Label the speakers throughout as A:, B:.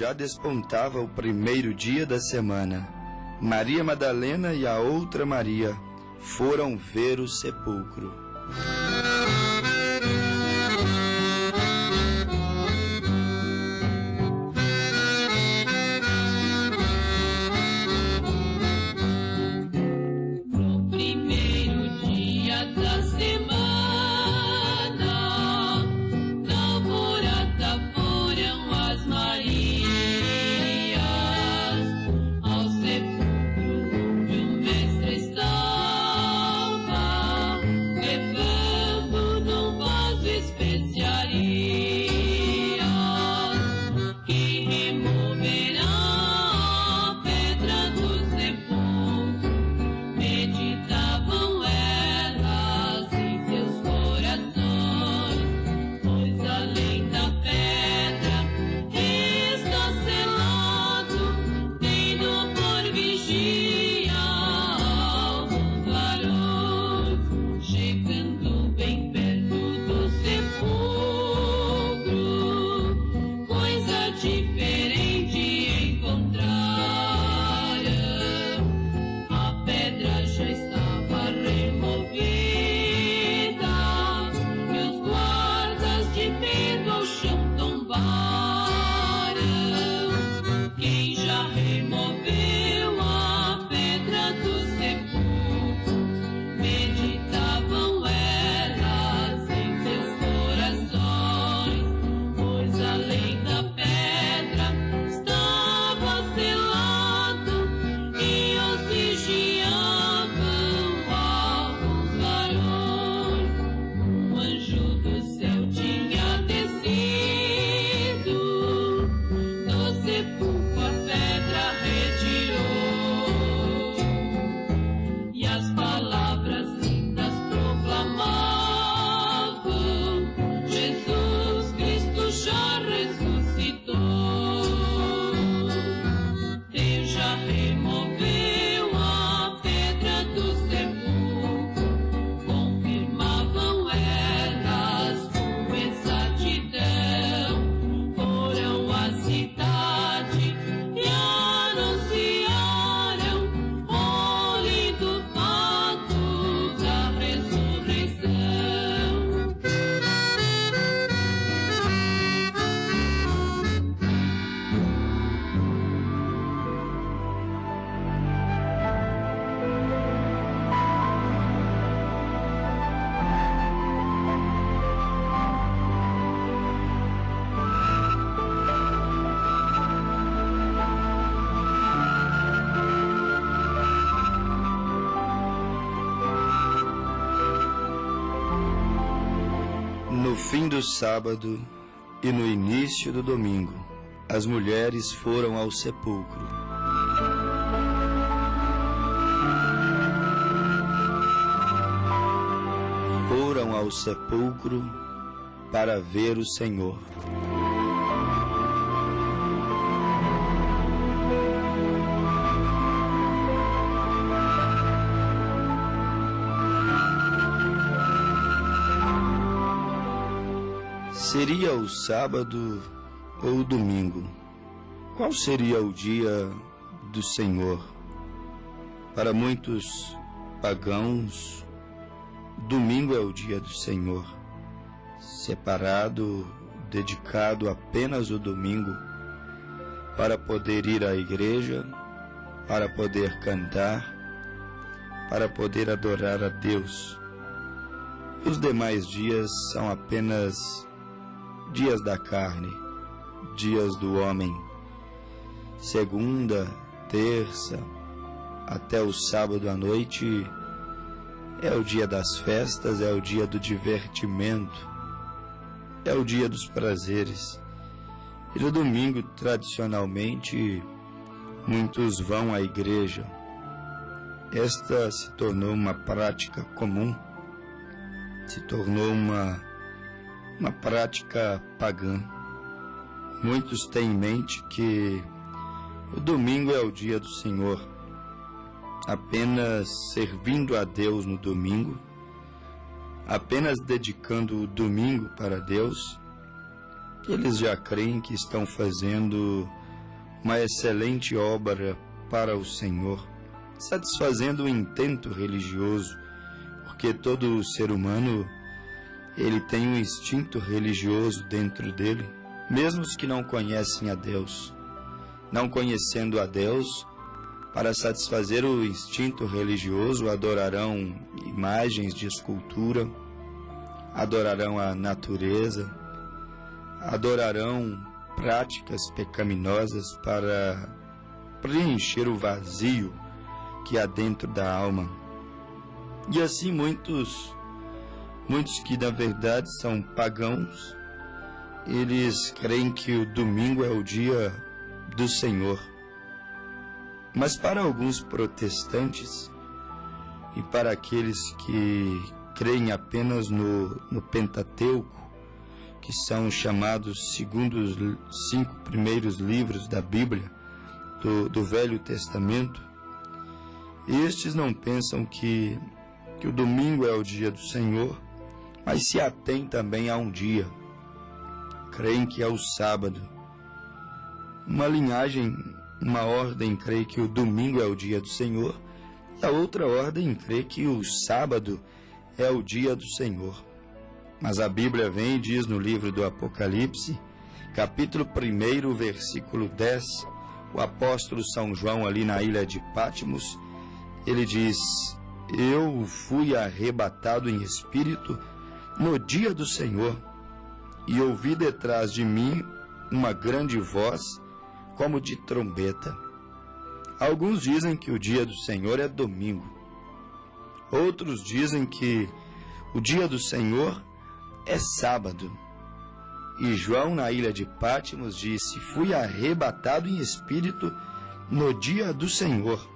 A: já despontava o primeiro dia da semana, Maria Madalena e a outra Maria foram ver o sepulcro.
B: No primeiro dia da semana, na morada foram as Marias ao sepulcro onde o mestre estava, levando num vaso especiarias que removerá a pedra do sepulcro. Meditavam elas em seus corações, pois além da pedra está selado, tendo por vigia alguns varões, chegando bem perto do sepulcro, coisa diferente encontraram. A pedra já estava removida e os guardas de medo ao chão tombaram. Quem já removeu a pedra do sepulcro? Meditavam elas em seus corações, pois além da pedra estava selado e os vigiavam alguns varões. Um anjo do céu tinha descido, do sepulcro a pedra retirou, e as palavras lindas proclamavam: Jesus Cristo já ressuscitou. Deus já removeu a pedra do sepulcro, confirmavam elas com exatidão. Foram à cidade e anunciaram o lindo fato da ressurreição.
A: No fim do sábado e no início do domingo, as mulheres foram ao sepulcro. Foram ao sepulcro para ver o Senhor. Seria o sábado ou o domingo? Qual seria o dia do Senhor? Para muitos pagãos, domingo é o dia do Senhor, separado, dedicado apenas o domingo, para poder ir à igreja, para poder cantar, para poder adorar a Deus. Os demais dias são apenas dias da carne, dias do homem. Segunda, terça, até o sábado à noite é o dia das festas, é o dia do divertimento, é o dia dos prazeres. E no domingo, tradicionalmente, muitos vão à igreja. Esta se tornou uma prática comum, se tornou uma prática pagã. Muitos têm em mente que o domingo é o dia do Senhor, apenas servindo a Deus no domingo, apenas dedicando o domingo para Deus. Eles já creem que estão fazendo uma excelente obra para o Senhor, satisfazendo o intento religioso, porque todo ser humano ele tem um instinto religioso dentro dele, mesmo os que não conhecem a Deus. Não conhecendo a Deus, para satisfazer o instinto religioso, adorarão imagens de escultura, adorarão a natureza, adorarão práticas pecaminosas para preencher o vazio que há dentro da alma. E assim muitos que na verdade são pagãos, eles creem que o domingo é o dia do Senhor. Mas para alguns protestantes e para aqueles que creem apenas no Pentateuco, que são chamados segundo os 5 primeiros livros da Bíblia, do Velho Testamento, estes não pensam que o domingo é o dia do Senhor, mas se atém também a um dia. Creem que é o sábado. Uma ordem crê que o domingo é o dia do Senhor, e a outra ordem crê que o sábado é o dia do Senhor. Mas a Bíblia vem e diz no livro do Apocalipse, capítulo 1, versículo 10, o apóstolo São João ali na ilha de Patmos, ele diz: eu fui arrebatado em espírito no dia do Senhor, e ouvi detrás de mim uma grande voz, como de trombeta. Alguns dizem que o dia do Senhor é domingo. Outros dizem que o dia do Senhor é sábado. E João, na ilha de Patmos, disse: fui arrebatado em espírito no dia do Senhor.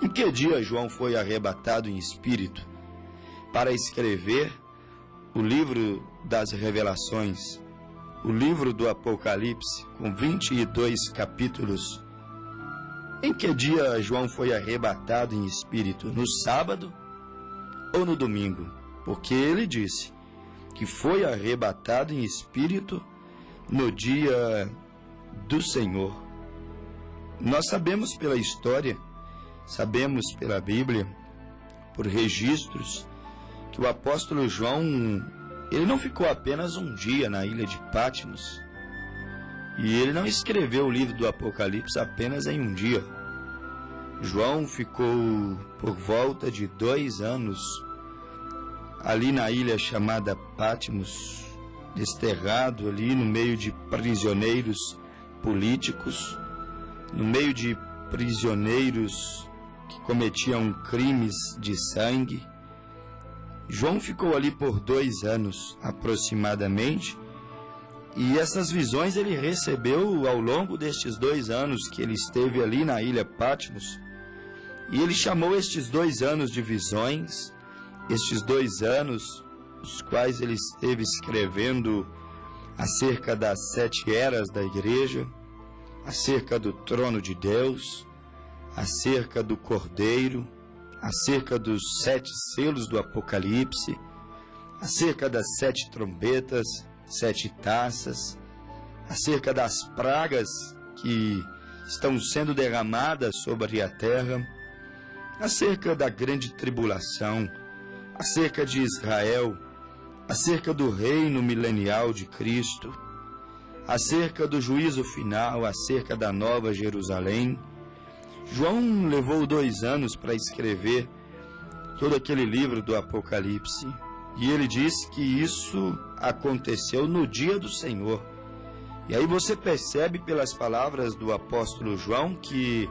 A: Em que dia João foi arrebatado em espírito? Para escrever o livro das Revelações, o livro do Apocalipse, com 22 capítulos. Em que dia João foi arrebatado em espírito? No sábado ou no domingo? Porque ele disse que foi arrebatado em espírito no dia do Senhor. Nós sabemos pela história, sabemos pela Bíblia, por registros, que o apóstolo João, ele não ficou apenas um dia na ilha de Patmos, e ele não escreveu o livro do Apocalipse apenas em um dia. João ficou por volta de 2 anos ali na ilha chamada Patmos, desterrado ali no meio de prisioneiros políticos, no meio de prisioneiros que cometiam crimes de sangue. João ficou ali por 2 anos aproximadamente, e essas visões ele recebeu ao longo destes 2 anos que ele esteve ali na ilha Patmos, e ele chamou estes 2 anos de visões, estes 2 anos, os quais ele esteve escrevendo acerca das 7 eras da igreja, acerca do trono de Deus, acerca do Cordeiro, acerca dos 7 selos do Apocalipse, acerca das 7 trombetas, 7 taças, acerca das pragas que estão sendo derramadas sobre a terra, acerca da grande tribulação, acerca de Israel, acerca do reino milenial de Cristo, acerca do juízo final, acerca da Nova Jerusalém. João levou 2 anos para escrever todo aquele livro do Apocalipse, e ele diz que isso aconteceu no dia do Senhor. E aí você percebe pelas palavras do apóstolo João que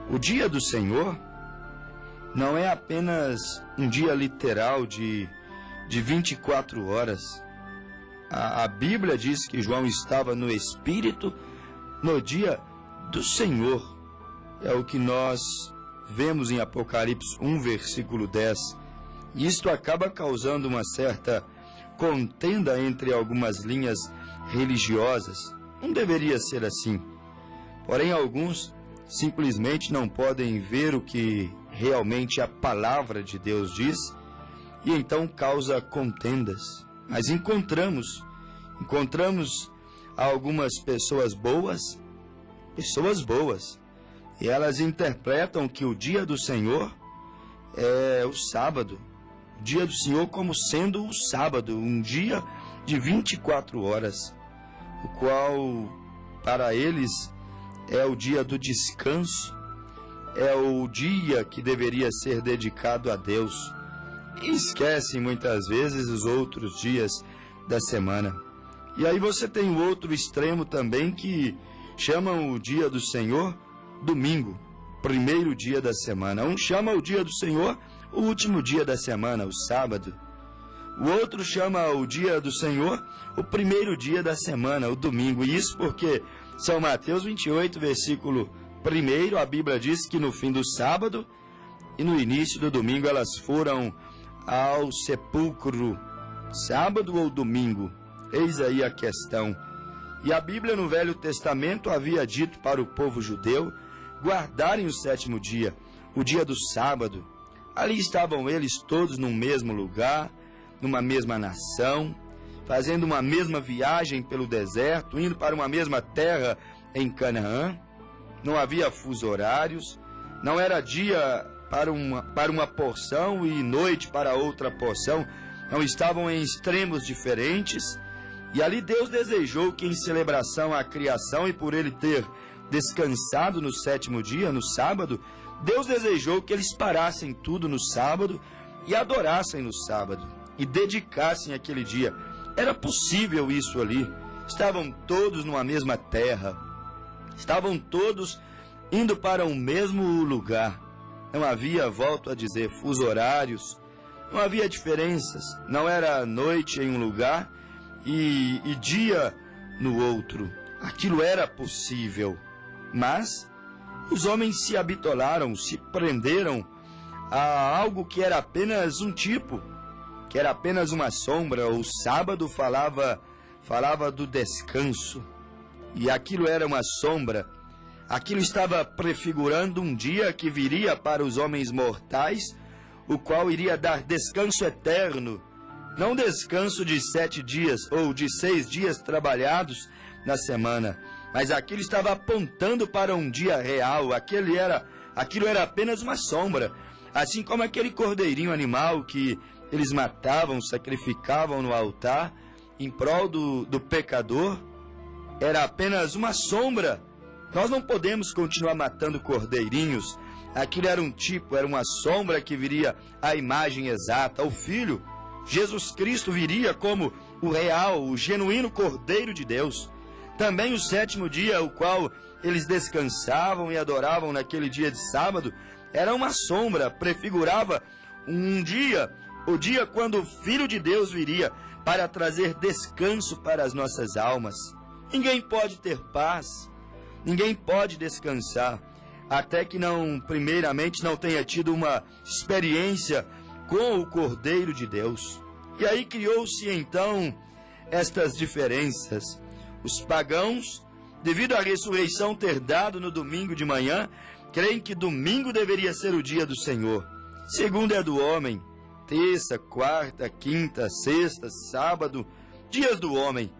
A: o dia do Senhor não é apenas um dia literal de 24 horas. A Bíblia diz que João estava no Espírito no dia do Senhor. É o que nós vemos em Apocalipse 1, versículo 10. E isto acaba causando uma certa contenda entre algumas linhas religiosas. Não deveria ser assim. Porém, alguns simplesmente não podem ver o que realmente a palavra de Deus diz, e então causa contendas. Mas encontramos algumas pessoas boas pessoas boas, e elas interpretam que o dia do Senhor é o sábado, o dia do Senhor como sendo o sábado, um dia de 24 horas, o qual para eles é o dia do descanso, é o dia que deveria ser dedicado a Deus, e esquecem muitas vezes os outros dias da semana. E aí você tem o outro extremo também, que chamam o dia do Senhor domingo, primeiro dia da semana. Um chama o dia do Senhor o último dia da semana, o sábado. O outro chama o dia do Senhor o primeiro dia da semana, o domingo. E isso porque São Mateus 28, versículo 1, a Bíblia diz que no fim do sábado e no início do domingo elas foram ao sepulcro. Sábado ou domingo? Eis aí a questão. E a Bíblia no Velho Testamento havia dito para o povo judeu guardarem o sétimo dia, o dia do sábado. Ali estavam eles todos num mesmo lugar, numa mesma nação, fazendo uma mesma viagem pelo deserto, indo para uma mesma terra em Canaã. Não havia fuso horários, não era dia para uma porção e noite para outra porção, não estavam em extremos diferentes. E ali Deus desejou que, em celebração à criação e por ele ter descansado no sétimo dia, no sábado, Deus desejou que eles parassem tudo no sábado e adorassem no sábado e dedicassem aquele dia. Era possível isso ali. Estavam todos numa mesma terra, estavam todos indo para o mesmo lugar. Não havia, volto a dizer, fuso horários, não havia diferenças. Não era noite em um lugar e dia no outro. Aquilo era possível, mas os homens se habitolaram, se prenderam a algo que era apenas um tipo, que era apenas uma sombra. O sábado falava do descanso, e aquilo era uma sombra. Aquilo estava prefigurando um dia que viria para os homens mortais, o qual iria dar descanso eterno. Não descanso de 7 dias ou de 6 dias trabalhados na semana, mas aquilo estava apontando para um dia real. Aquilo era apenas uma sombra, assim como aquele cordeirinho animal que eles matavam, sacrificavam no altar em prol do pecador. Era apenas uma sombra. Nós não podemos continuar matando cordeirinhos. Aquilo era um tipo, era uma sombra que viria a imagem exata. O Filho, Jesus Cristo, viria como o real, o genuíno Cordeiro de Deus. Também o sétimo dia, o qual eles descansavam e adoravam naquele dia de sábado, era uma sombra, prefigurava um dia, o dia quando o Filho de Deus viria para trazer descanso para as nossas almas. Ninguém pode ter paz, ninguém pode descansar, até que primeiramente não tenha tido uma experiência com o Cordeiro de Deus. E aí criou-se então estas diferenças. Os pagãos, devido à ressurreição ter dado no domingo de manhã, creem que domingo deveria ser o dia do Senhor. Segunda é do homem, terça, quarta, quinta, sexta, sábado, dias do homem.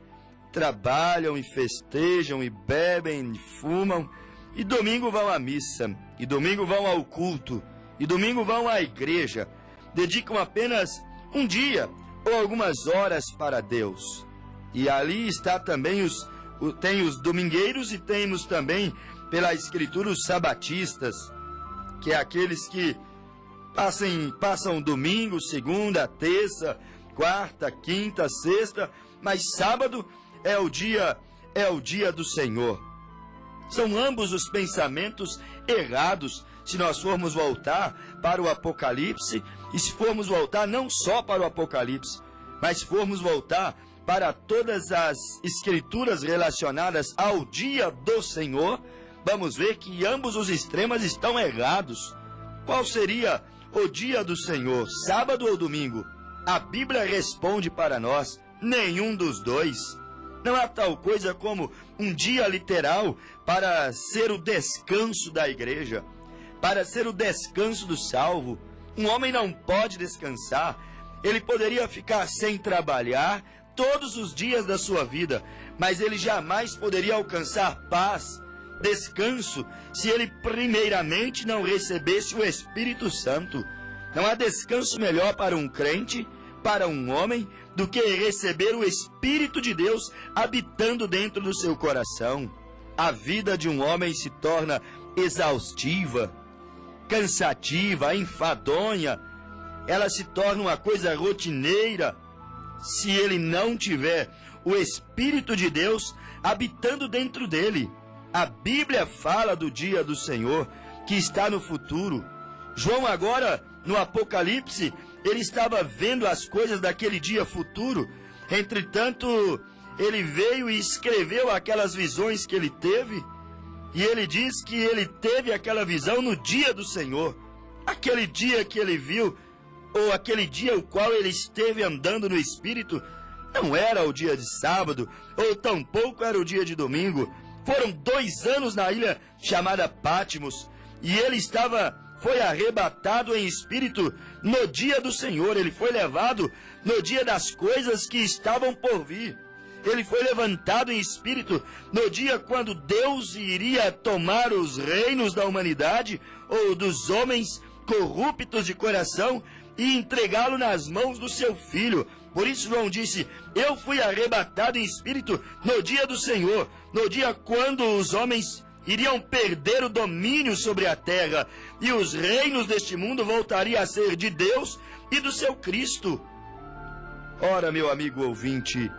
A: Trabalham e festejam e bebem e fumam, e domingo vão à missa, e domingo vão ao culto, e domingo vão à igreja. Dedicam apenas um dia ou algumas horas para Deus. E ali está também tem os domingueiros, e temos também pela Escritura os sabatistas, que é aqueles que passam domingo, segunda, terça, quarta, quinta, sexta, mas sábado é o dia do Senhor. São ambos os pensamentos errados, se nós formos voltar para o Apocalipse, e se formos voltar não só para o Apocalipse, mas se formos voltar para todas as escrituras relacionadas ao dia do Senhor, vamos ver que ambos os extremos estão errados. Qual seria o dia do Senhor, sábado ou domingo? A Bíblia responde para nós: nenhum dos dois. Não há tal coisa como um dia literal para ser o descanso da igreja, para ser o descanso do salvo. Um homem não pode descansar. Ele poderia ficar sem trabalhar todos os dias da sua vida, mas ele jamais poderia alcançar paz, descanso se ele primeiramente não recebesse o Espírito Santo. Não há descanso melhor para um crente, para um homem, do que receber o Espírito de Deus habitando dentro do seu coração. A vida de um homem se torna exaustiva, cansativa, enfadonha. Ela se torna uma coisa rotineira se ele não tiver o Espírito de Deus habitando dentro dele. A Bíblia fala do dia do Senhor que está no futuro. João agora, no Apocalipse, ele estava vendo as coisas daquele dia futuro. Entretanto, ele veio e escreveu aquelas visões que ele teve. E ele diz que ele teve aquela visão no dia do Senhor. Aquele dia que ele viu, ou aquele dia o qual ele esteve andando no Espírito, não era o dia de sábado, ou tampouco era o dia de domingo. Foram 2 anos na ilha chamada Patmos, e ele foi arrebatado em espírito no dia do Senhor. Ele foi levado no dia das coisas que estavam por vir. Ele foi levantado em espírito no dia quando Deus iria tomar os reinos da humanidade, ou dos homens corruptos de coração, e entregá-lo nas mãos do seu Filho. Por isso João disse: eu fui arrebatado em espírito no dia do Senhor, no dia quando os homens iriam perder o domínio sobre a terra, e os reinos deste mundo voltariam a ser de Deus e do seu Cristo. Ora, meu amigo ouvinte,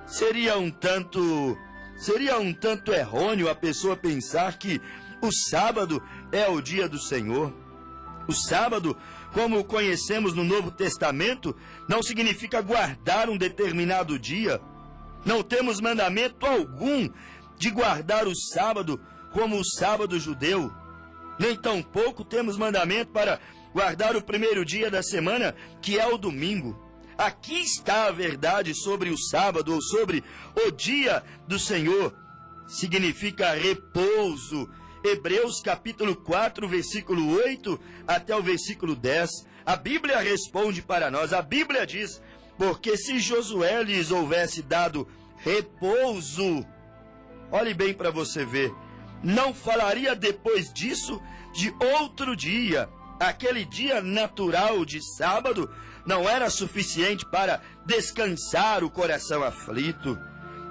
A: seria um tanto errôneo a pessoa pensar que o sábado é o dia do Senhor. O sábado, como o conhecemos no Novo Testamento, não significa guardar um determinado dia. Não temos mandamento algum de guardar o sábado como o sábado judeu. Nem tampouco temos mandamento para guardar o primeiro dia da semana, que é o domingo. Aqui está a verdade sobre o sábado, ou sobre o dia do Senhor. Significa repouso. Hebreus capítulo 4, versículo 8 até o versículo 10. A Bíblia responde para nós. A Bíblia diz: porque se Josué lhes houvesse dado repouso, olhe bem para você ver, não falaria depois disso de outro dia. Aquele dia natural de sábado não era suficiente para descansar o coração aflito,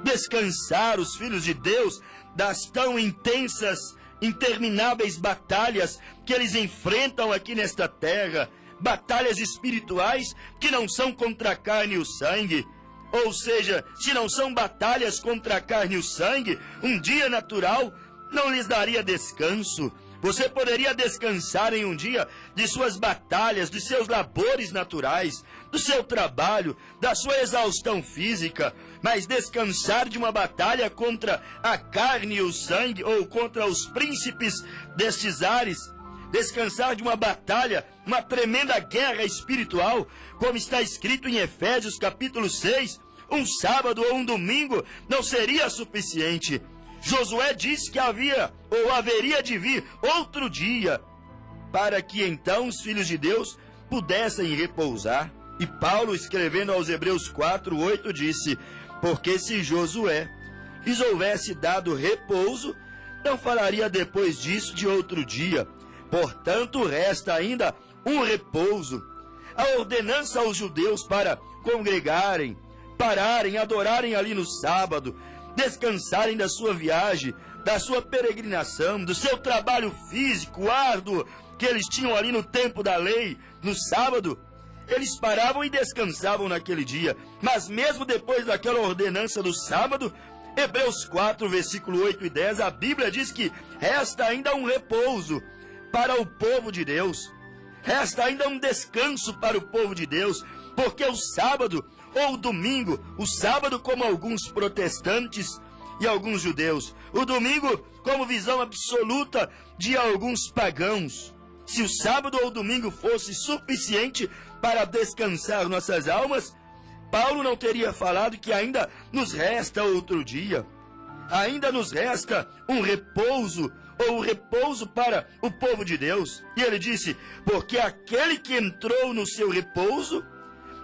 A: descansar os filhos de Deus das tão intensas, intermináveis batalhas que eles enfrentam aqui nesta terra, batalhas espirituais que não são contra a carne e o sangue. Ou seja, se não são batalhas contra a carne e o sangue, um dia natural não lhes daria descanso. Você poderia descansar em um dia de suas batalhas, de seus labores naturais, do seu trabalho, da sua exaustão física, mas descansar de uma batalha contra a carne e o sangue, ou contra os príncipes destes ares, descansar de uma batalha, uma tremenda guerra espiritual, como está escrito em Efésios capítulo 6, um sábado ou um domingo não seria suficiente. Josué disse que havia ou haveria de vir outro dia, para que então os filhos de Deus pudessem repousar. E Paulo, escrevendo aos Hebreus 4:8, disse: porque se Josué lhes houvesse dado repouso, não falaria depois disso de outro dia. Portanto, resta ainda um repouso. A ordenança aos judeus para congregarem, pararem, adorarem ali no sábado, descansarem da sua viagem, da sua peregrinação, do seu trabalho físico árduo que eles tinham ali no tempo da lei, no sábado. Eles paravam e descansavam naquele dia. Mas mesmo depois daquela ordenança do sábado, Hebreus 4, versículo 8 e 10, a Bíblia diz que resta ainda um repouso para o povo de Deus. Resta ainda um descanso para o povo de Deus, porque o sábado ou o domingo, o sábado como alguns protestantes e alguns judeus, o domingo como visão absoluta de alguns pagãos. Se o sábado ou o domingo fosse suficiente para descansar nossas almas, Paulo não teria falado que ainda nos resta outro dia. Ainda nos resta um repouso, ou repouso para o povo de Deus. E ele disse: porque aquele que entrou no seu repouso,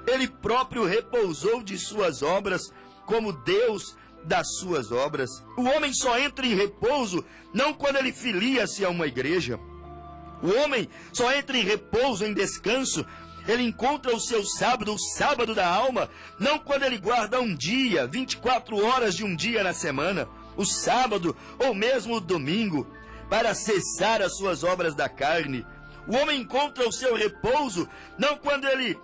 A: ele próprio repousou de suas obras, como Deus das suas obras. O homem só entra em repouso não quando ele filia-se a uma igreja. O homem só entra em repouso, em descanso. Ele encontra o seu sábado, o sábado da alma, não quando ele guarda um dia, 24 horas de um dia na semana, o sábado ou mesmo o domingo, para cessar as suas obras da carne. O homem encontra o seu repouso não quando ele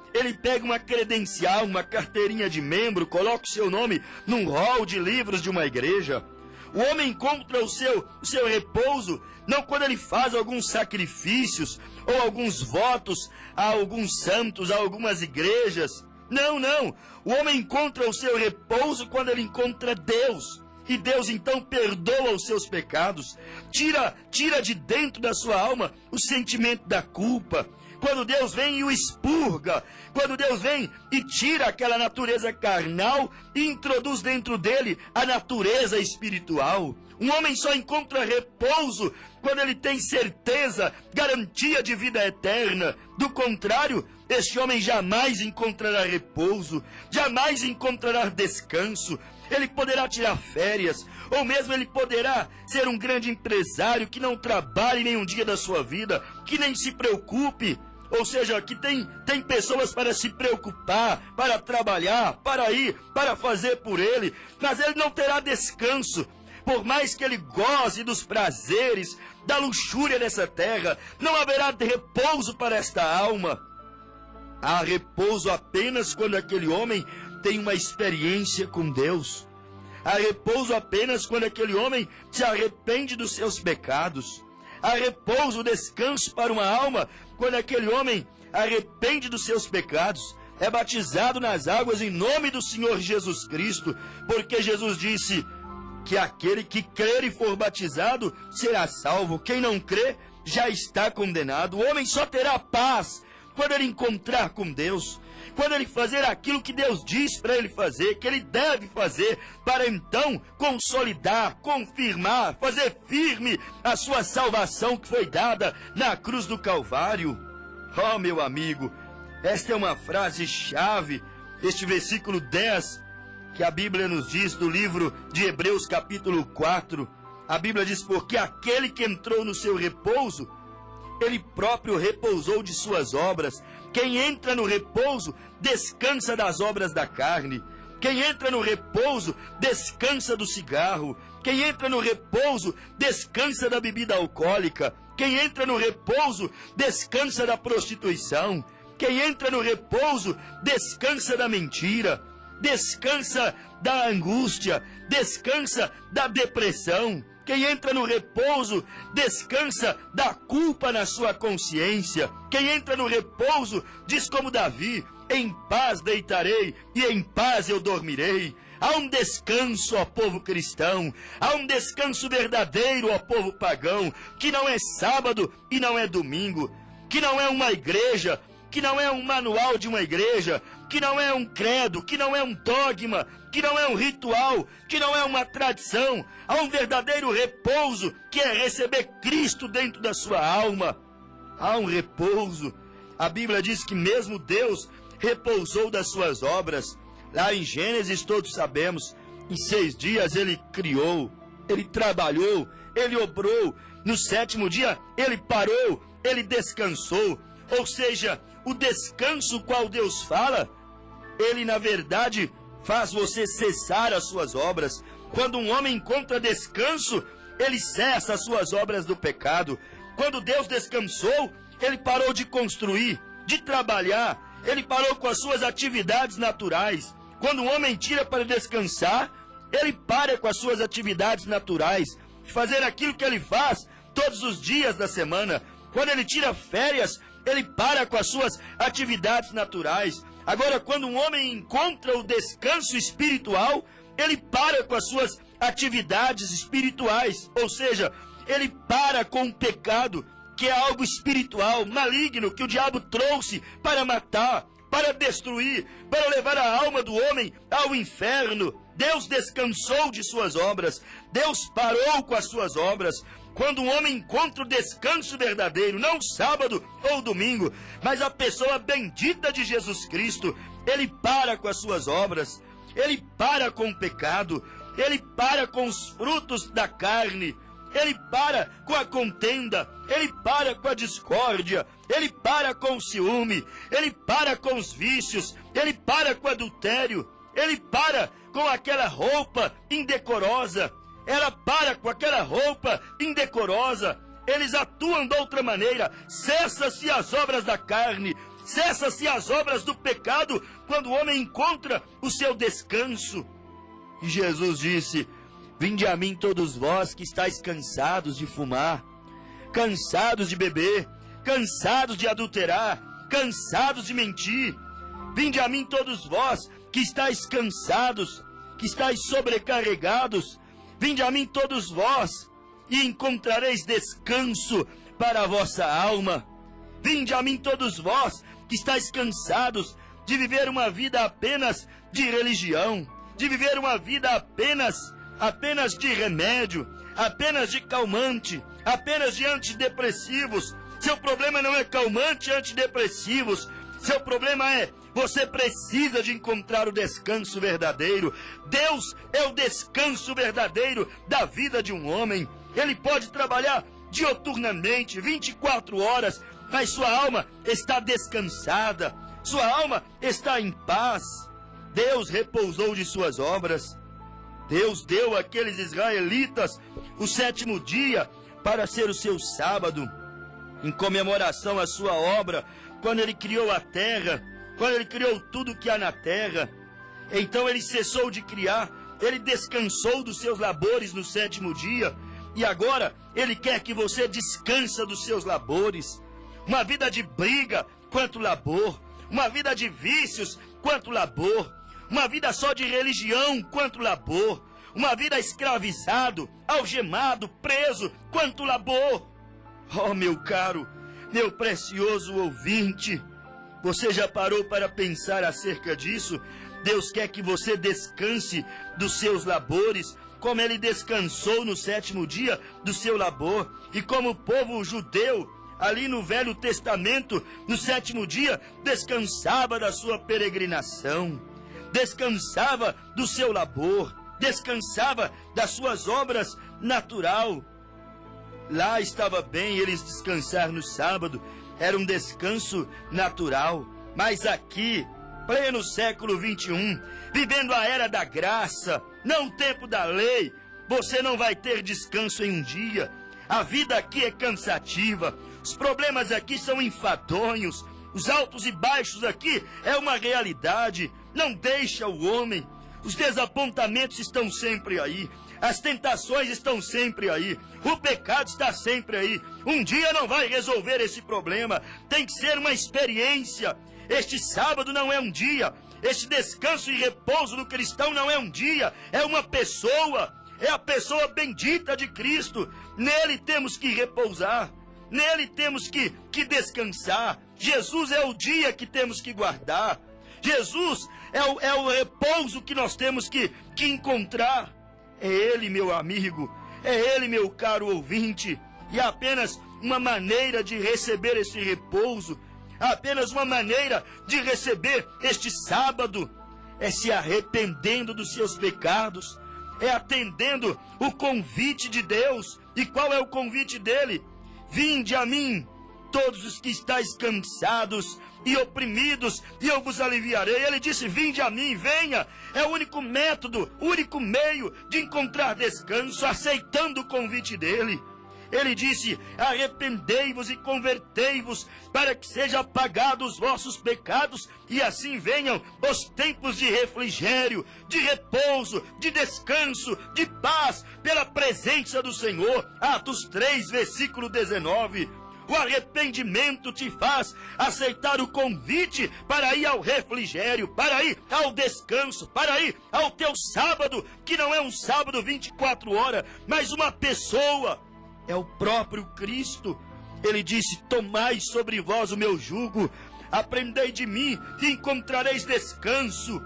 A: pega uma credencial, uma carteirinha de membro, coloca o seu nome num rol de livros de uma igreja. O homem encontra o seu repouso não quando ele faz alguns sacrifícios ou alguns votos a alguns santos, a algumas igrejas. Não. O homem encontra o seu repouso quando ele encontra Deus. E Deus então perdoa os seus pecados, tira de dentro da sua alma o sentimento da culpa. Quando Deus vem e o expurga, quando Deus vem e tira aquela natureza carnal e introduz dentro dele a natureza espiritual. Um homem só encontra repouso quando ele tem certeza, garantia de vida eterna. Do contrário, este homem jamais encontrará repouso, jamais encontrará descanso. Ele poderá tirar férias, ou mesmo ele poderá ser um grande empresário que não trabalhe nenhum dia da sua vida, que nem se preocupe. Ou seja, que tem pessoas para se preocupar, para trabalhar, para ir, para fazer por ele, mas ele não terá descanso. Por mais que ele goze dos prazeres, da luxúria dessa terra, não haverá repouso para esta alma. Há repouso apenas quando aquele homem tem uma experiência com Deus. Há repouso apenas quando aquele homem se arrepende dos seus pecados. Há repouso, descanso para uma alma quando aquele homem arrepende dos seus pecados, é batizado nas águas em nome do Senhor Jesus Cristo, porque Jesus disse que aquele que crer e for batizado será salvo. Quem não crê já está condenado. O homem só terá paz quando ele encontrar com Deus, quando ele fazer aquilo que Deus diz para ele fazer, que ele deve fazer, para então consolidar, confirmar, fazer firme a sua salvação que foi dada na cruz do Calvário. Oh, meu amigo, esta é uma frase-chave, este versículo 10, que a Bíblia nos diz do livro de Hebreus capítulo 4. A Bíblia diz, porque aquele que entrou no seu repouso, ele próprio repousou de suas obras. Quem entra no repouso, descansa das obras da carne. Quem entra no repouso, descansa do cigarro. Quem entra no repouso, descansa da bebida alcoólica. Quem entra no repouso, descansa da prostituição. Quem entra no repouso, descansa da mentira. Descansa da angústia. Descansa da depressão. Quem entra no repouso, descansa da culpa na sua consciência. Quem entra no repouso, diz como Davi, em paz deitarei e em paz eu dormirei. Há um descanso, ó povo cristão, há um descanso verdadeiro, ó povo pagão, que não é sábado e não é domingo, que não é uma igreja, que não é um manual de uma igreja, que não é um credo, que não é um dogma, que não é um ritual, que não é uma tradição. Há um verdadeiro repouso, que é receber Cristo dentro da sua alma. Há um repouso. A Bíblia diz que mesmo Deus repousou das suas obras. Lá em Gênesis todos sabemos, em 6 dias ele criou, ele trabalhou, ele obrou. No 7º dia ele parou, ele descansou. Ou seja, o descanso qual Deus fala, ele na verdade faz você cessar as suas obras. Quando um homem encontra descanso, ele cessa as suas obras do pecado. Quando Deus descansou, ele parou de construir, de trabalhar, ele parou com as suas atividades naturais. Quando um homem tira para descansar, ele para com as suas atividades naturais, de fazer aquilo que ele faz todos os dias da semana. Quando ele tira férias, ele para com as suas atividades naturais. Agora, quando um homem encontra o descanso espiritual, ele para com as suas atividades espirituais. Ou seja, ele para com o pecado, que é algo espiritual, maligno, que o diabo trouxe para matar, para destruir, para levar a alma do homem ao inferno. Deus descansou de suas obras. Deus parou com as suas obras. Quando um homem encontra o descanso verdadeiro, não sábado ou domingo, mas a pessoa bendita de Jesus Cristo, ele para com as suas obras, ele para com o pecado, ele para com os frutos da carne, ele para com a contenda, ele para com a discórdia, ele para com o ciúme, ele para com os vícios, ele para com o adultério, ele para com aquela roupa indecorosa, ela para com aquela roupa indecorosa. Eles atuam de outra maneira. Cessa-se as obras da carne, cessa-se as obras do pecado, quando o homem encontra o seu descanso. E Jesus disse: vinde a mim todos vós que estáis cansados de fumar, cansados de beber, cansados de adulterar, cansados de mentir. Vinde a mim todos vós que estáis cansados, que estáis sobrecarregados. Vinde a mim todos vós e encontrareis descanso para a vossa alma. Vinde a mim todos vós que estáis cansados de viver uma vida apenas de religião, de viver uma vida apenas de remédio, apenas de calmante, apenas de antidepressivos. Seu problema não é calmante e antidepressivos. Seu problema é: você precisa de encontrar o descanso verdadeiro. Deus é o descanso verdadeiro da vida de um homem. Ele pode trabalhar dioturnamente, 24 horas, mas sua alma está descansada, sua alma está em paz. Deus repousou de suas obras. Deus deu àqueles israelitas o 7º dia para ser o seu sábado, em comemoração à sua obra, quando ele criou a terra, quando ele criou tudo que há na terra. Então ele cessou de criar, ele descansou dos seus labores no 7º dia, e agora ele quer que você descanse dos seus labores. Uma vida de briga quanto labor, uma vida de vícios quanto labor, uma vida só de religião quanto labor, uma vida escravizado, algemado, preso quanto labor. Oh, meu caro, meu precioso ouvinte, você já parou para pensar acerca disso? Deus quer que você descanse dos seus labores, como ele descansou no 7º dia do seu labor, e como o povo judeu, ali no Velho Testamento, no 7º dia, descansava da sua peregrinação, descansava do seu labor, descansava das suas obras natural. Lá estava bem eles descansar no sábado, era um descanso natural. Mas aqui, pleno século 21, vivendo a era da graça, não o tempo da lei, você não vai ter descanso em um dia. A vida aqui é cansativa, os problemas aqui são enfadonhos, os altos e baixos aqui é uma realidade. Não deixa o homem, os desapontamentos estão sempre aí, as tentações estão sempre aí, o pecado está sempre aí. Um dia não vai resolver esse problema, tem que ser uma experiência. Este sábado não é um dia, este descanso e repouso do cristão não é um dia, é uma pessoa, é a pessoa bendita de Cristo. Nele temos que repousar, nele temos que descansar. Jesus é o dia que temos que guardar, Jesus é o repouso que nós temos que encontrar. É Ele, meu amigo, é Ele, meu caro ouvinte, e há apenas uma maneira de receber esse repouso, há apenas uma maneira de receber este sábado, é se arrependendo dos seus pecados, é atendendo o convite de Deus. E qual é o convite dele? Vinde a mim, todos os que estáis cansados e oprimidos, e eu vos aliviarei. Ele disse: vinde a mim, venha. É o único método, o único meio de encontrar descanso, aceitando o convite dele. Ele disse: arrependei-vos e convertei-vos, para que sejam apagados os vossos pecados, e assim venham os tempos de refrigério, de repouso, de descanso, de paz, pela presença do Senhor. Atos 3, versículo 19. O arrependimento te faz aceitar o convite para ir ao refrigério, para ir ao descanso, para ir ao teu sábado, que não é um sábado 24 horas, mas uma pessoa. É o próprio Cristo. Ele disse: tomai sobre vós o meu jugo, aprendei de mim e encontrareis descanso.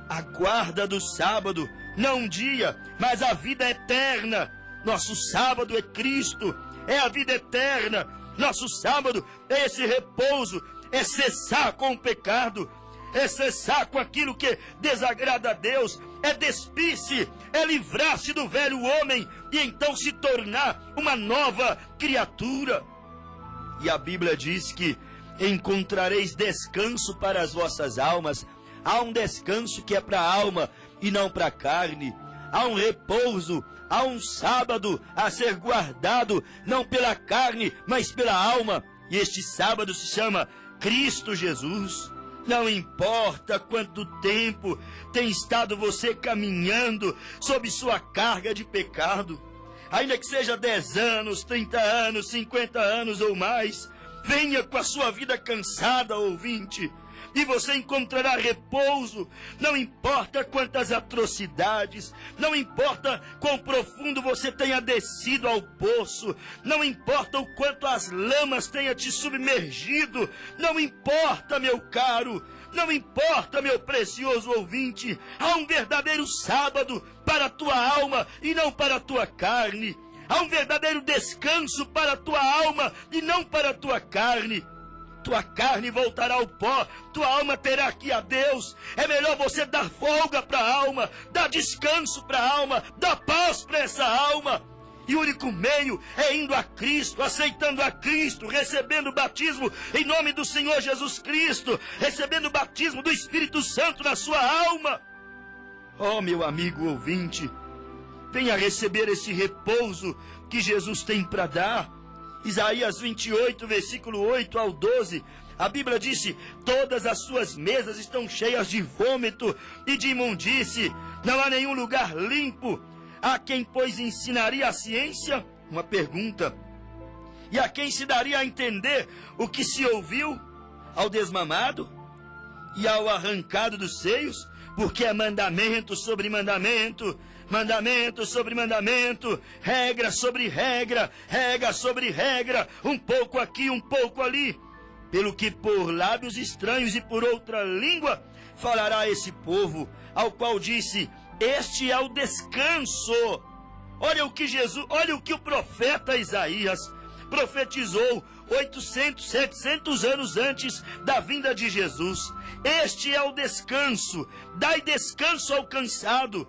A: A guarda do sábado, não um dia, mas a vida eterna. Nosso sábado é Cristo, é a vida eterna. Nosso sábado é esse repouso, é cessar com o pecado, é cessar com aquilo que desagrada a Deus, é despir-se, é livrar-se do velho homem e então se tornar uma nova criatura. E a Bíblia diz que encontrareis descanso para as vossas almas. Há um descanso que é para a alma e não para a carne. Há um repouso, há um sábado a ser guardado, não pela carne, mas pela alma. E este sábado se chama Cristo Jesus. Não importa quanto tempo tem estado você caminhando sob sua carga de pecado, ainda que seja 10 anos, 30 anos, 50 anos ou mais, venha com a sua vida cansada, ouvinte, e você encontrará repouso. Não importa quantas atrocidades, não importa quão profundo você tenha descido ao poço, não importa o quanto as lamas tenham te submergido, não importa, meu caro, não importa, meu precioso ouvinte, há um verdadeiro sábado para a tua alma e não para a tua carne. Há um verdadeiro descanso para a tua alma e não para a tua carne. Tua carne voltará ao pó, tua alma terá que ir a Deus. É melhor você dar folga para a alma, dar descanso para a alma, dar paz para essa alma. E o único meio é indo a Cristo, aceitando a Cristo, recebendo o batismo em nome do Senhor Jesus Cristo, recebendo o batismo do Espírito Santo na sua alma. Oh, meu amigo ouvinte, venha receber esse repouso que Jesus tem para dar. Isaías 28, versículo 8 ao 12, a Bíblia disse: todas as suas mesas estão cheias de vômito e de imundície, não há nenhum lugar limpo. A quem, pois, ensinaria a ciência? Uma pergunta. E a quem se daria a entender o que se ouviu? Ao desmamado e ao arrancado dos seios? Porque é mandamento sobre mandamento, mandamento sobre mandamento, regra sobre regra, regra sobre regra, um pouco aqui, um pouco ali. Pelo que por lábios estranhos e por outra língua falará esse povo, ao qual disse: este é o descanso. Olha o que o profeta Isaías profetizou 800, 700 anos antes da vinda de Jesus. Este é o descanso. Dai descanso ao cansado.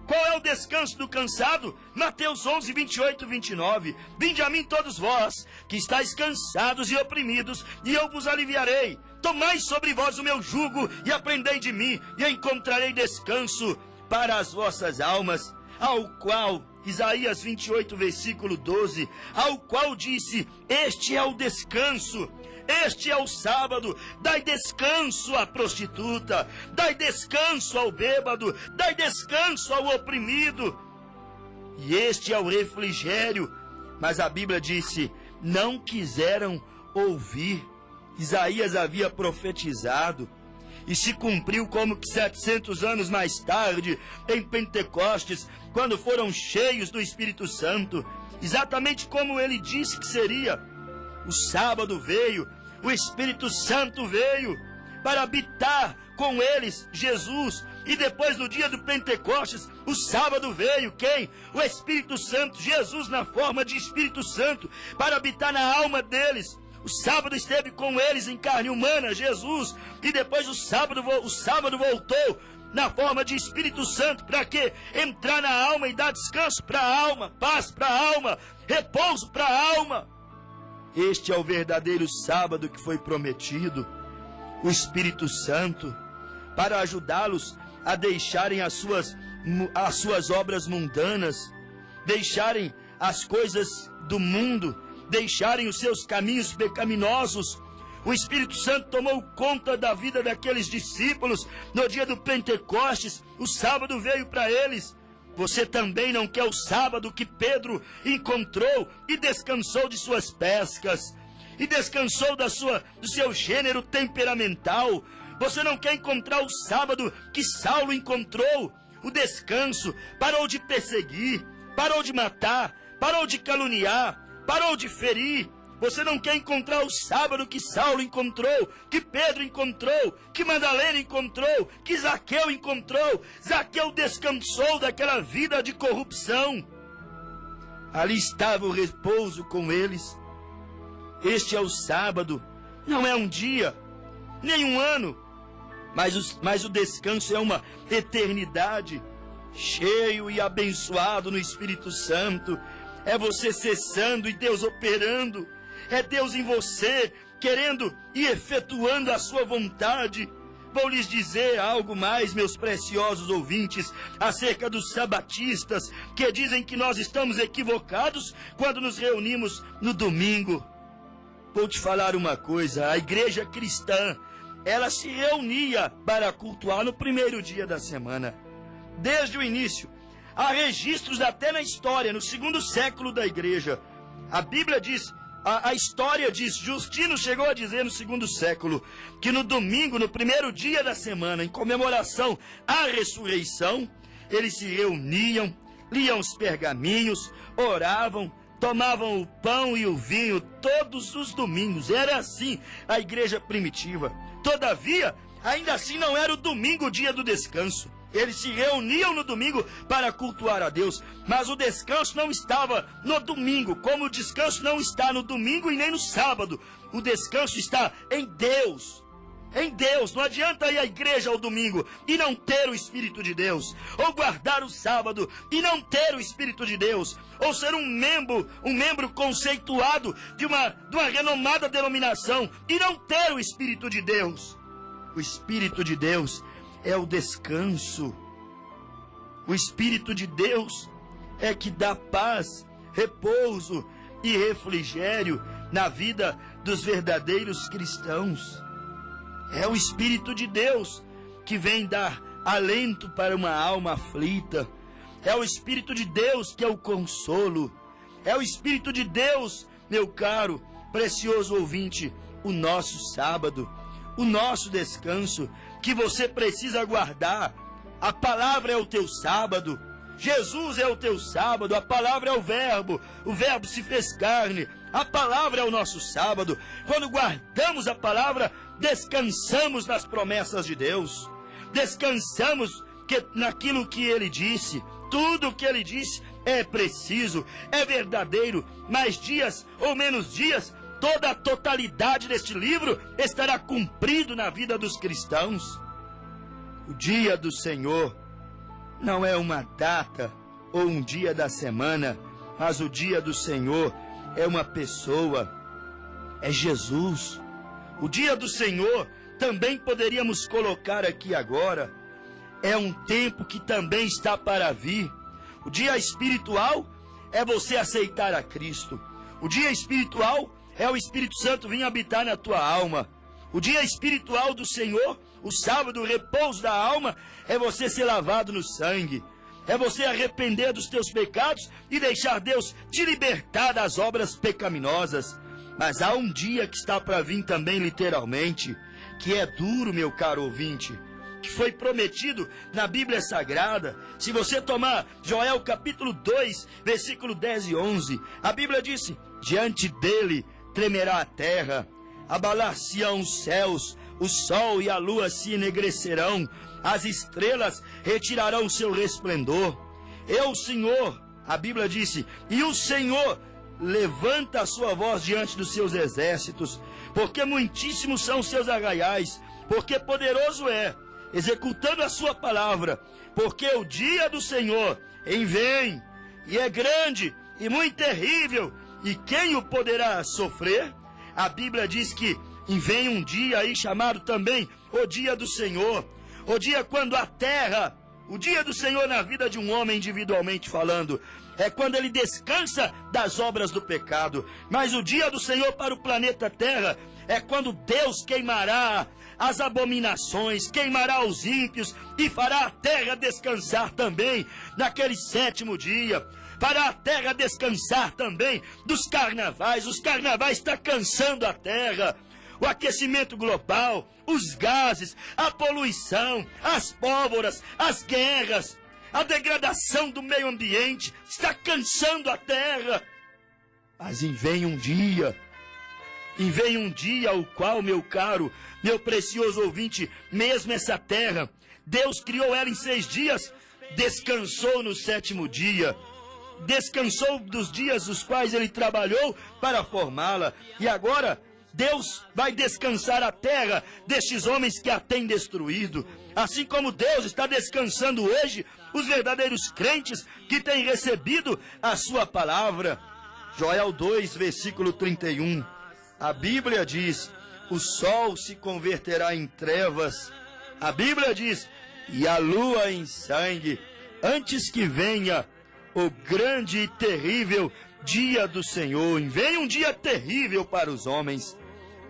A: Qual é o descanso do cansado? Mateus 11, 28 e 29. Vinde a mim todos vós, que estáis cansados e oprimidos, e eu vos aliviarei. Tomai sobre vós o meu jugo, e aprendei de mim, e encontrarei descanso para as vossas almas. Ao qual, Isaías 28, versículo 12, ao qual disse: este é o descanso, este é o sábado. Dai descanso à prostituta, dai descanso ao bêbado, dai descanso ao oprimido. E este é o refrigério. Mas a Bíblia disse: não quiseram ouvir. Isaías havia profetizado, e se cumpriu como que 700 anos mais tarde, em Pentecostes, quando foram cheios do Espírito Santo, exatamente como ele disse que seria. O sábado veio, o Espírito Santo veio para habitar com eles, Jesus. E depois, no dia do Pentecostes, o sábado veio quem? O Espírito Santo, Jesus na forma de Espírito Santo, para habitar na alma deles. O sábado esteve com eles em carne humana, Jesus, e depois o sábado voltou na forma de Espírito Santo. Para quê? Entrar na alma e dar descanso para a alma, paz para a alma, repouso para a alma. Este é o verdadeiro sábado que foi prometido. O Espírito Santo, para ajudá-los a deixarem as suas obras mundanas, deixarem as coisas do mundo, deixarem os seus caminhos pecaminosos. O Espírito Santo tomou conta da vida daqueles discípulos no dia do Pentecostes. O sábado veio para eles. Você também não quer o sábado que Pedro encontrou e descansou de suas pescas, e descansou do seu gênero temperamental? Você não quer encontrar o sábado que Saulo encontrou? O descanso. Parou de perseguir, parou de matar, parou de caluniar, parou de ferir. Você não quer encontrar o sábado que Saulo encontrou, que Pedro encontrou, que Madalena encontrou, que Zaqueu encontrou. Zaqueu descansou daquela vida de corrupção. Ali estava o repouso com eles. Este é o sábado. Não é um dia, nem um ano, mas o descanso é uma eternidade, cheio e abençoado no Espírito Santo. É você cessando e Deus operando. É Deus em você, querendo e efetuando a sua vontade. Vou lhes dizer algo mais, meus preciosos ouvintes, acerca dos sabatistas, que dizem que nós estamos equivocados quando nos reunimos no domingo. Vou te falar uma coisa: a igreja cristã, ela se reunia para cultuar no primeiro dia da semana. Desde o início, há registros até na história, no segundo século da igreja. A Bíblia diz, a história diz, Justino chegou a dizer no segundo século, que no domingo, no primeiro dia da semana, em comemoração à ressurreição, eles se reuniam, liam os pergaminhos, oravam, tomavam o pão e o vinho todos os domingos. Era assim a igreja primitiva. Todavia, ainda assim não era o domingo o dia do descanso. Eles se reuniam no domingo para cultuar a Deus, mas o descanso não estava no domingo, como o descanso não está no domingo e nem no sábado. O descanso está em Deus. Em Deus. Não adianta ir à igreja ao domingo e não ter o Espírito de Deus, ou guardar o sábado e não ter o Espírito de Deus, ou ser um membro conceituado de uma renomada denominação e não ter o Espírito de Deus. O Espírito de Deus é o descanso. O Espírito de Deus é que dá paz, repouso e refrigério na vida dos verdadeiros cristãos. É o Espírito de Deus que vem dar alento para uma alma aflita. É o Espírito de Deus que é o consolo. É o Espírito de Deus, meu caro, precioso ouvinte, o nosso sábado, o nosso descanso, que você precisa guardar. A palavra é o teu sábado. Jesus é o teu sábado. A palavra é o verbo se fez carne. A palavra é o nosso sábado. Quando guardamos a palavra, descansamos nas promessas de Deus. Descansamos naquilo que Ele disse. Tudo o que Ele disse é preciso, é verdadeiro. Mais dias ou menos dias, toda a totalidade deste livro estará cumprido na vida dos cristãos. O dia do Senhor não é uma data ou um dia da semana, mas o dia do Senhor é uma pessoa, é Jesus. O dia do Senhor também poderíamos colocar aqui agora, é um tempo que também está para vir. O dia espiritual é você aceitar a Cristo. O dia espiritual é o Espírito Santo vir habitar na tua alma. O dia espiritual do Senhor, o sábado, o repouso da alma, é você ser lavado no sangue. É você arrepender dos teus pecados e deixar Deus te libertar das obras pecaminosas. Mas há um dia que está para vir também literalmente, que é duro, meu caro ouvinte, que foi prometido na Bíblia Sagrada. Se você tomar Joel capítulo 2, versículo 10 e 11, a Bíblia disse: diante dele tremerá a terra, abalar-se-ão os céus, o sol e a lua se enegrecerão, as estrelas retirarão o seu resplendor. Eu, Senhor, a Bíblia disse, e o Senhor levanta a sua voz diante dos seus exércitos, porque muitíssimos são os seus arraiais, porque poderoso é, executando a sua palavra, porque o dia do Senhor vem, e é grande e muito terrível, e quem o poderá sofrer? A Bíblia diz que vem um dia aí chamado também o dia do Senhor, o dia quando a terra, o dia do Senhor na vida de um homem individualmente falando, é quando ele descansa das obras do pecado. Mas o dia do Senhor para o planeta Terra é quando Deus queimará as abominações, queimará os ímpios e fará a terra descansar também naquele sétimo dia. Fará a terra descansar também dos carnavais. Os carnavais estão cansando a terra. O aquecimento global, os gases, a poluição, as pólvoras, as guerras, a degradação do meio ambiente está cansando a terra. Mas vem um dia, ao qual, meu caro, meu precioso ouvinte, mesmo essa terra, Deus criou ela em 6 dias, descansou no 7º dia. Descansou dos dias os quais ele trabalhou para formá-la. E agora Deus vai descansar a terra destes homens que a têm destruído. Assim como Deus está descansando hoje os verdadeiros crentes que têm recebido a sua palavra. Joel 2, versículo 31. A Bíblia diz: o sol se converterá em trevas. A Bíblia diz: e a lua em sangue, antes que venha o grande e terrível dia do Senhor. E vem um dia terrível para os homens,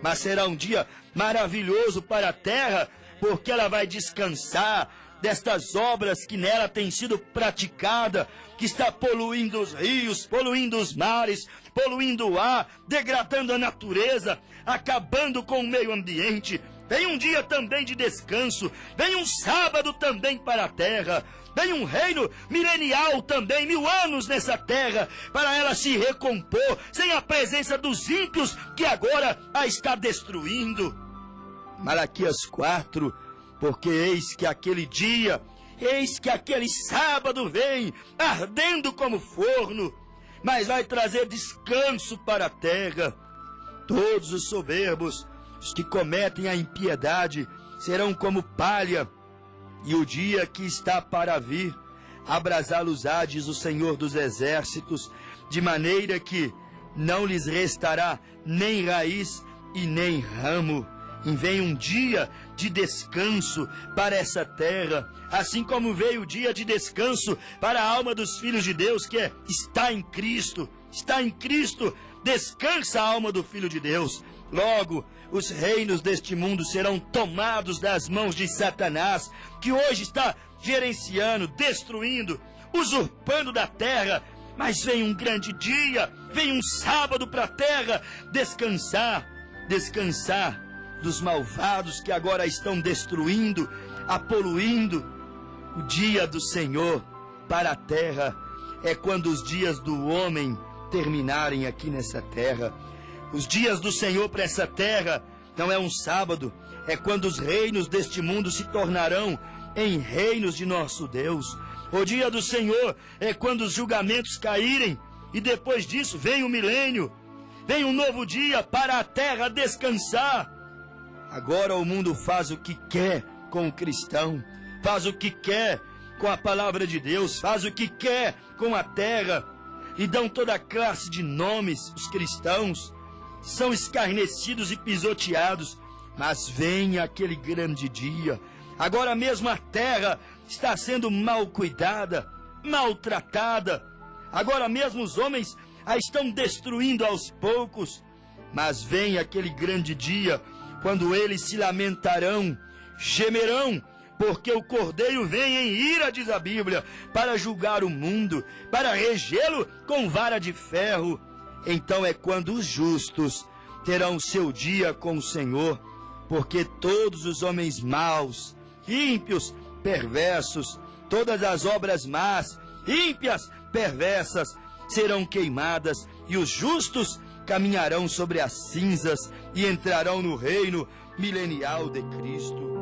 A: mas será um dia maravilhoso para a terra, porque ela vai descansar destas obras que nela têm sido praticada, que está poluindo os rios, poluindo os mares, poluindo o ar, degradando a natureza, acabando com o meio ambiente. Vem um dia também de descanso, vem um sábado também para a terra, vem um reino milenial também, 1000 anos nessa terra, para ela se recompor, sem a presença dos ímpios que agora a está destruindo. Malaquias 4, porque eis que aquele dia, eis que aquele sábado vem, ardendo como forno, mas vai trazer descanso para a terra. Todos os soberbos, os que cometem a impiedade, serão como palha, e o dia que está para vir, abrasá-los-á, diz o Senhor dos Exércitos, de maneira que não lhes restará nem raiz e nem ramo. E vem um dia de descanso para essa terra, assim como veio o dia de descanso para a alma dos filhos de Deus, que está em Cristo. Está em Cristo, descansa a alma do Filho de Deus. Logo, os reinos deste mundo serão tomados das mãos de Satanás, que hoje está gerenciando, destruindo, usurpando da terra. Mas vem um grande dia, vem um sábado para a terra descansar dos malvados que agora estão destruindo, poluindo. O dia do Senhor para a terra é quando os dias do homem terminarem aqui nessa terra. Os dias do Senhor para essa terra não é um sábado, é quando os reinos deste mundo se tornarão em reinos de nosso Deus. O dia do Senhor é quando os julgamentos caírem, e depois disso vem o milênio, vem um novo dia para a terra descansar. Agora o mundo faz o que quer com o cristão, faz o que quer com a palavra de Deus, faz o que quer com a terra, e dão toda classe de nomes. Os cristãos são escarnecidos e pisoteados, mas vem aquele grande dia. Agora mesmo a terra está sendo mal cuidada, maltratada. Agora mesmo os homens a estão destruindo aos poucos, mas vem aquele grande dia, quando eles se lamentarão, gemerão, porque o Cordeiro vem em ira, diz a Bíblia, para julgar o mundo, para regê-lo com vara de ferro. Então é quando os justos terão seu dia com o Senhor, porque todos os homens maus, ímpios, perversos, todas as obras más, ímpias, perversas, serão queimadas, e os justos caminharão sobre as cinzas e entrarão no reino milenial de Cristo.